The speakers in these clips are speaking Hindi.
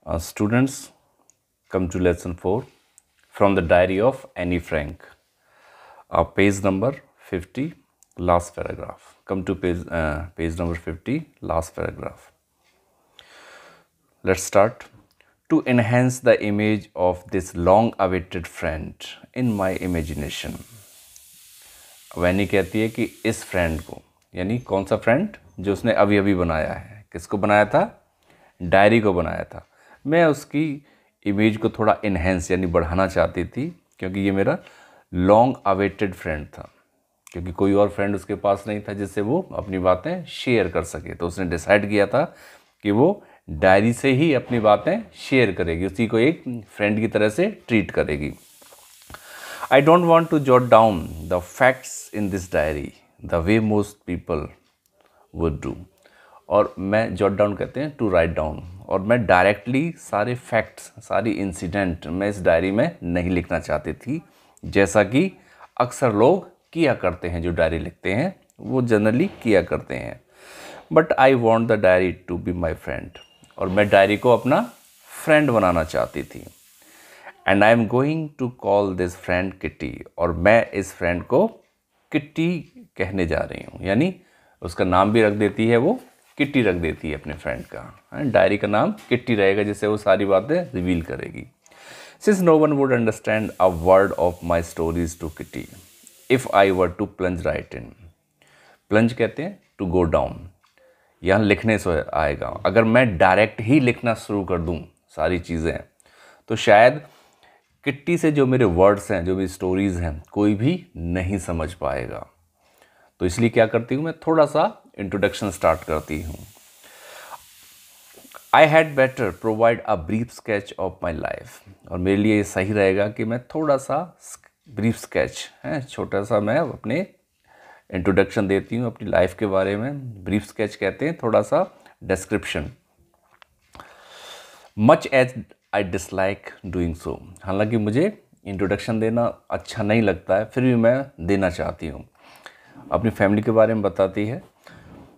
Students, come to lesson 4 from the diary of Annie Frank. Page number 50, last paragraph. Come to page number 50, last paragraph. Let's start. To enhance the image of this long awaited friend in my imagination. वैनी कहती है कि इस फ्रेंड को, यानी कौन सा फ्रेंड, जो उसने अभी अभी बनाया है, किसको बनाया था, डायरी को बनाया था, मैं उसकी इमेज को थोड़ा इन्हेंस यानी बढ़ाना चाहती थी, क्योंकि ये मेरा लॉन्ग अवेटेड फ्रेंड था, क्योंकि कोई और फ्रेंड उसके पास नहीं था जिससे वो अपनी बातें शेयर कर सके। तो उसने डिसाइड किया था कि वो डायरी से ही अपनी बातें शेयर करेगी, उसी को एक फ्रेंड की तरह से ट्रीट करेगी। I don't want to jot down the facts in this diary the way most people would do. और मैं jot down कहते हैं to write down, और मैं डायरेक्टली सारे फैक्ट्स, सारी इंसिडेंट मैं इस डायरी में नहीं लिखना चाहती थी, जैसा कि अक्सर लोग किया करते हैं, जो डायरी लिखते हैं वो जनरली किया करते हैं। But I want the diary to be my friend, और मैं डायरी को अपना फ्रेंड बनाना चाहती थी। And I am going to call this friend Kitty, और मैं इस फ्रेंड को किट्टी कहने जा रही हूँ, यानी उसका नाम भी रख देती है, वो किट्टी रख देती है अपने फ्रेंड का। डायरी का नाम किट्टी रहेगा, जिससे वो सारी बातें रिवील करेगी। Since no one would understand a word of my stories to Kitty if I were to plunge right in. Plunge कहते हैं टू गो डाउन, यहाँ लिखने से आएगा। अगर मैं डायरेक्ट ही लिखना शुरू कर दूँ सारी चीज़ें, तो शायद किट्टी से जो मेरे वर्ड्स हैं, जो भी स्टोरीज़ हैं, कोई भी नहीं समझ पाएगा। तो इसलिए क्या करती हूँ, मैं थोड़ा सा इंट्रोडक्शन स्टार्ट करती हूँ। I had better provide a brief sketch of my life, और मेरे लिए ये सही रहेगा कि मैं थोड़ा सा ब्रीफ स्केच है, छोटा सा मैं अपने इंट्रोडक्शन देती हूँ अपनी लाइफ के बारे में। ब्रीफ स्केच कहते हैं थोड़ा सा description. Much as I dislike doing so, हालांकि मुझे इंट्रोडक्शन देना अच्छा नहीं लगता है, फिर भी मैं देना चाहती हूँ। अपनी फैमिली के बारे में बताती है।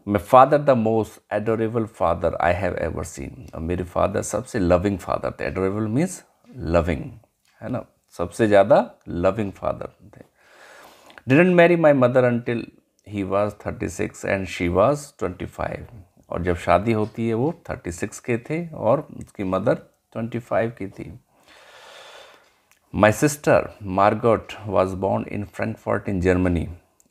My father the most adorable father I have ever seen, और मेरे फादर सबसे लविंग फादर थे। एडोरेबल मीन्स लविंग, है ना, सबसे ज़्यादा लविंग फादर थे। Didn't marry my mother until he was 36 and she was 25, और जब शादी होती है वो 36 के थे और उसकी मदर 25 की थी। My sister Margot was born in Frankfurt in Germany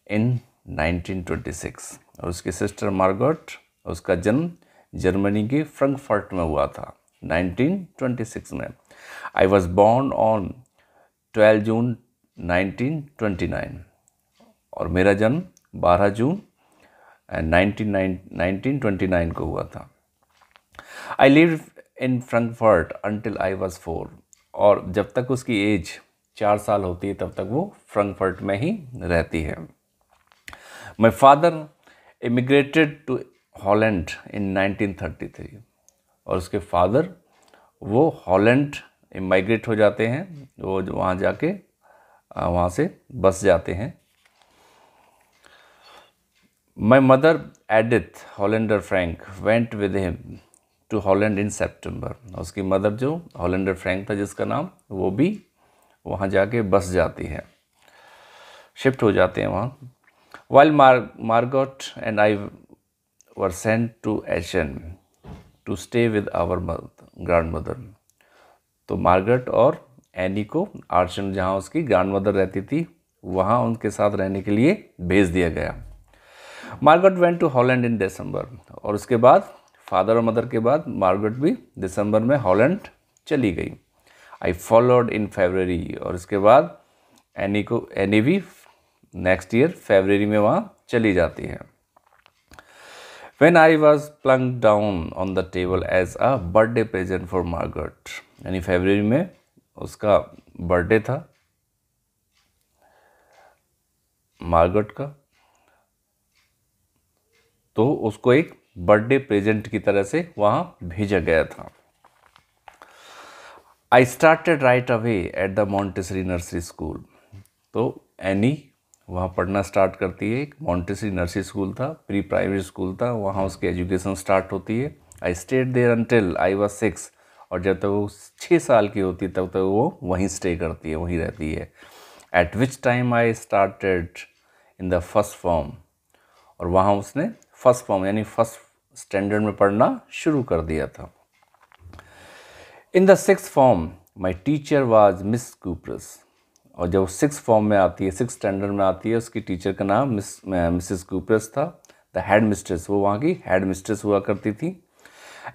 in 1926, और उसकी सिस्टर मार्गोट, उसका जन्म जर्मनी के फ्रैंकफर्ट में हुआ था 1926 में। आई वॉज बॉर्न ऑन 12 जून 1929, और मेरा जन्म 12 जून 1929 को हुआ था। I live in Frankfurt until I was 4, और जब तक उसकी एज 4 साल होती है तब तक वो फ्रैंकफर्ट में ही रहती है। My father immigrated to Holland in 1933, और उसके फादर वो हॉलैंड इमाइग्रेट हो जाते हैं, वो वहाँ जाके वहाँ से बस जाते हैं। My mother Edith Hollander Frank went with him to Holland in September, उसकी मदर जो हॉलैंडर फ्रैंक था जिसका नाम, वो भी वहाँ जाके बस जाती है, शिफ्ट हो जाते हैं वहाँ। While Margot and I were sent to Aachen to stay with our grandmother, तो मार्गरेट और एनी को आर्शन, जहाँ उसकी ग्रैंड मदर रहती थी, वहाँ उनके साथ रहने के लिए भेज दिया गया। मार्गरेट वेंट टू हॉलैंड इन दिसंबर, और उसके बाद फादर और मदर के बाद मार्गरेट भी दिसंबर में हॉलैंड चली गई। आई फॉलोड इन फरवरी, और उसके बाद एनी भी नेक्स्ट ईयर फरवरी में वहाँ चली जाती है। When I was plunked down on the table as a birthday present for Margaret, यानी फरवरी में उसका बर्थडे था मार्गरेट का, तो उसको एक बर्थडे प्रेजेंट की तरह से वहाँ भेजा गया था। I started right away at the Montessori nursery school, तो एनी वहाँ पढ़ना स्टार्ट करती है। एक मॉन्टेसरी नर्सरी स्कूल था, प्री प्राइमरी स्कूल था, वहाँ उसकी एजुकेशन स्टार्ट होती है। I stayed there until I was 6, और जब तक वो 6 साल की होती है तब तक वो वहीं स्टे करती है, वहीं रहती है। At which time I started in the first form, और वहाँ उसने फर्स्ट फॉर्म यानी फर्स्ट स्टैंडर्ड में पढ़ना शुरू कर दिया था। In the six form my teacher was miss Kuperus, और जब सिक्स फॉर्म में आती है, सिक्स स्टैंडर्ड में आती है, उसकी टीचर का नाम मिसेस कूपरस था। द हेड मिस्ट्रेस, वो वहाँ की हेड मिस्ट्रेस हुआ करती थी।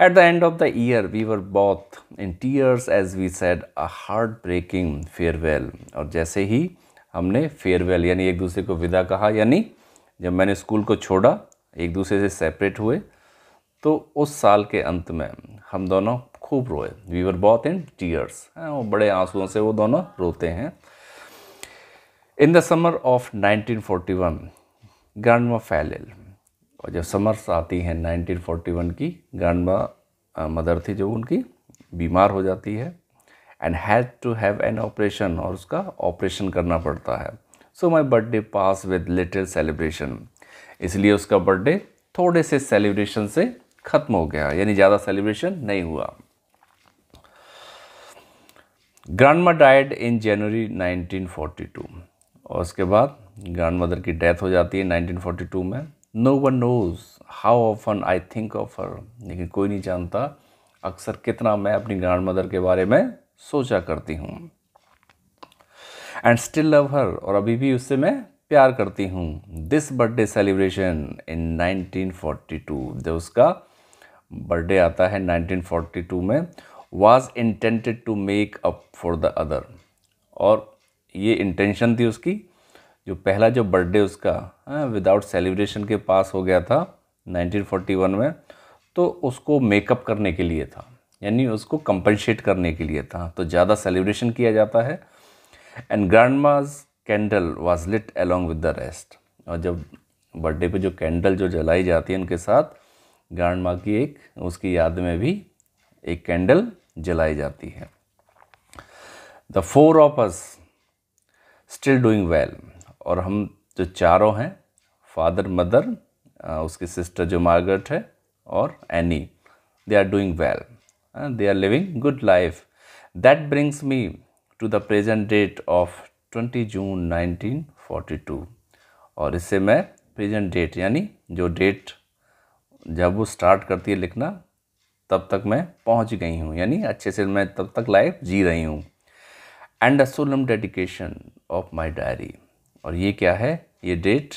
At the end of the year we were both in tears as we said a heartbreaking farewell, और जैसे ही हमने फेयरवेल यानी एक दूसरे को विदा कहा, यानी जब मैंने स्कूल को छोड़ा, एक दूसरे से सेपरेट हुए, तो उस साल के अंत में हम दोनों खूब रोए। We were both in tears, वो बड़े आंसुओं से वो दोनों रोते हैं। In the summer of 1941 grandma fell ill, और जब समर्स आती हैं 1941 की, ग्रैंडमा मदर थी जो उनकी बीमार हो जाती है, and had to have an operation, और उसका ऑपरेशन करना पड़ता है। So my birthday pass with little celebration, इसलिए उसका बर्थडे थोड़े से सेलिब्रेशन से ख़त्म हो गया, यानी ज़्यादा सेलिब्रेशन नहीं हुआ। ग्रैंडमा डाइड इन जनवरी 1942, और उसके बाद ग्रैंड मदर की डेथ हो जाती है 1942 में। No one knows how often I think of her, लेकिन कोई नहीं जानता अक्सर कितना मैं अपनी ग्रैंड मदर के बारे में सोचा करती हूँ। एंड स्टिल लव हर, और अभी भी उससे मैं प्यार करती हूँ। दिस बर्थडे सेलिब्रेशन इन 1942, जब उसका बर्थडे आता है 1942 में, was intended to make up for the other, और ये इंटेंशन थी उसकी, जो पहला जो बर्थडे उसका विदाउट सेलिब्रेशन के पास हो गया था 1941 में, तो उसको मेकअप करने के लिए था, यानी उसको कंपनसेट करने के लिए था, तो ज़्यादा सेलिब्रेशन किया जाता है। And grandma's candle was lit along with the rest, और जब बर्थडे पे जो कैंडल जो जलाई जाती है उनके साथ ग्रैंडमा की एक उसकी याद में भी एक कैंडल जलाई जाती है। The four of us still doing well, और हम जो चारों हैं, फादर मदर, उसकी सिस्टर जो मार्गरेट है, और Anne, they are doing well, they are living good life. That brings me to the present date of 20 जून 1942, और इससे मैं प्रेजेंट डेट यानी जो डेट जब वो स्टार्ट करती है लिखना, तब तक मैं पहुंच गई हूँ, यानी अच्छे से मैं तब तक लाइफ जी रही हूँ। And a solemn dedication of my diary, और ये क्या है, ये डेट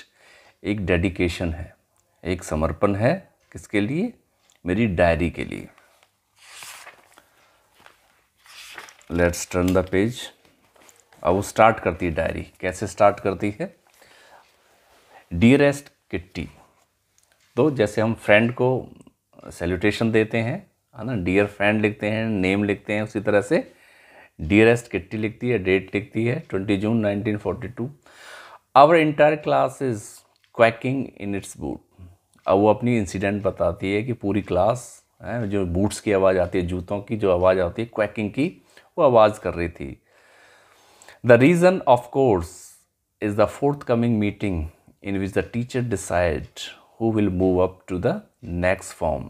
एक डेडिकेशन है, एक समर्पण है, किसके लिए, मेरी डायरी के लिए। Let's turn the page. अब वो स्टार्ट करती है डायरी, कैसे स्टार्ट करती है, डियरेस्ट किट्टी, तो जैसे हम फ्रेंड को सैल्यूटेशन देते हैं, है ना, डियर फ्रेंड लिखते हैं, नेम लिखते हैं, उसी तरह से डियरेस्ट किट्टी लिखती है, डेट लिखती है 20 जून 1942। Our entire class is quaking in its boot, अब वो अपनी इंसिडेंट बताती है कि पूरी क्लास जो बूट्स की आवाज़ आती है, जूतों की जो आवाज़ आती है, क्वैकिंग की वो आवाज़ कर रही थी। The reason of course is the forthcoming meeting in which the teacher decide who will move up to the next form,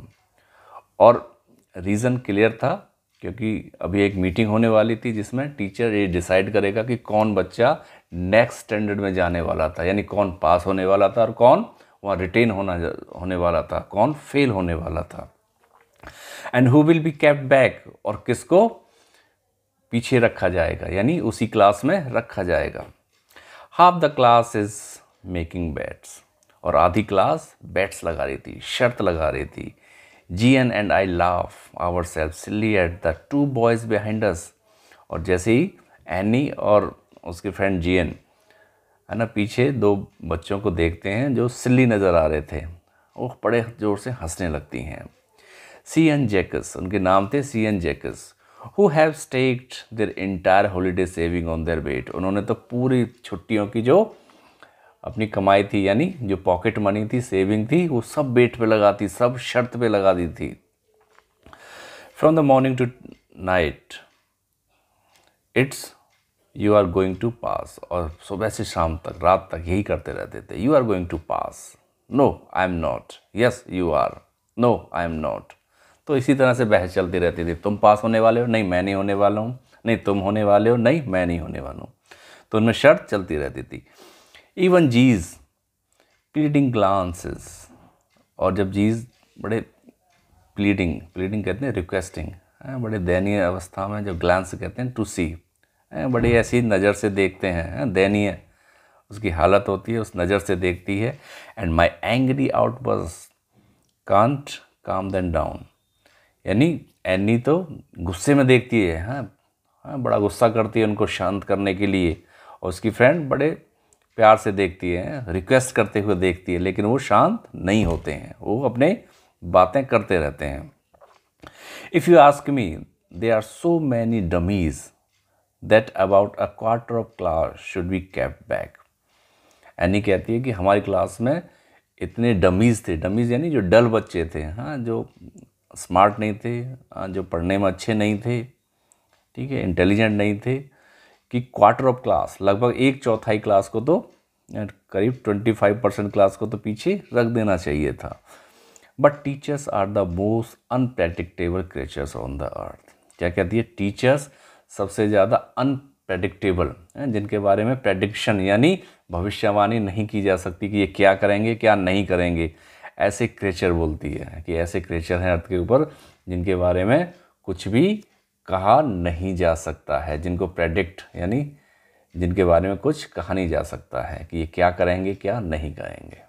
और रीज़न क्लियर था क्योंकि अभी एक मीटिंग होने वाली थी जिसमें टीचर ये डिसाइड करेगा कि कौन बच्चा नेक्स्ट स्टैंडर्ड में जाने वाला था, यानी कौन पास होने वाला था और कौन वहाँ रिटेन होने वाला था, कौन फेल होने वाला था। And who will be kept back, और किसको पीछे रखा जाएगा, यानी उसी क्लास में रखा जाएगा। Half the class is making bets, और आधी क्लास बेट्स लगा रही थी, शर्त लगा रही थी। GN and I laugh ourselves silly at the two boys behind us, और जैसे ही एनी और उसके फ्रेंड जीएन, है ना, पीछे दो बच्चों को देखते हैं जो सिल्ली नज़र आ रहे थे, वो बड़े ज़ोर से हंसने लगती हैं। सी एन जैकस, उनके नाम थे C N Jacques, who have staked their entire holiday saving on their bet, उन्होंने तो पूरी छुट्टियों की जो अपनी कमाई थी, यानी जो पॉकेट मनी थी, सेविंग थी, वो सब बेट पे लगा दी, सब शर्त पे लगा दी थी। From the morning to night it's you are going to pass, और सुबह से शाम तक, रात तक यही करते रहते थे। You are going to pass, no I am not, yes you are, no I am not, तो इसी तरह से बहस चलती रहती थी, तुम पास होने वाले हो, नहीं मैं नहीं होने वाला हूँ, नहीं तुम होने वाले हो, नहीं मैं नहीं होने वाला हूँ। तो उनमें शर्त चलती रहती थी। इवन जीज प्लीडिंग ग्लांसेस, और जब जीज बड़े प्लीडिंग कहते हैं रिक्वेस्टिंग, बड़े दयनीय अवस्था में, जो ग्लांस कहते हैं टू सी, बड़ी ऐसी नज़र से देखते हैं, दयनीय उसकी हालत होती है, उस नज़र से देखती है। And my angry outburst can't काम देन डाउन, यानी एनी तो गुस्से में देखती है, हाँ बड़ा गुस्सा करती है उनको शांत करने के लिए, और उसकी फ्रेंड बड़े प्यार से देखती है, रिक्वेस्ट करते हुए देखती है, लेकिन वो शांत नहीं होते हैं, वो अपने बातें करते रहते हैं। If you ask me, there are so many dummies that about a quarter of class should be kept back. Annie कहती है कि हमारी क्लास में इतने डमीज़ थे, डमीज़ यानी जो डल बच्चे थे, हाँ जो स्मार्ट नहीं थे, जो पढ़ने में अच्छे नहीं थे, ठीक है, इंटेलिजेंट नहीं थे, कि क्वार्टर ऑफ क्लास, लगभग 1/4 क्लास को तो, करीब 25% क्लास को तो पीछे रख देना चाहिए था। But teachers are the most unpredictable creatures on the earth. क्या कहती है? टीचर्स सबसे ज़्यादा अनप्रेडिक्टेबल हैं, जिनके बारे में प्रेडिक्शन यानी भविष्यवाणी नहीं की जा सकती कि ये क्या करेंगे क्या नहीं करेंगे, ऐसे क्रिएचर बोलती है कि ऐसे क्रिएचर हैं अर्थ के ऊपर जिनके बारे में कुछ भी कहा नहीं जा सकता है, जिनको प्रेडिक्ट यानी जिनके बारे में कुछ कहा नहीं जा सकता है कि ये क्या करेंगे क्या नहीं करेंगे।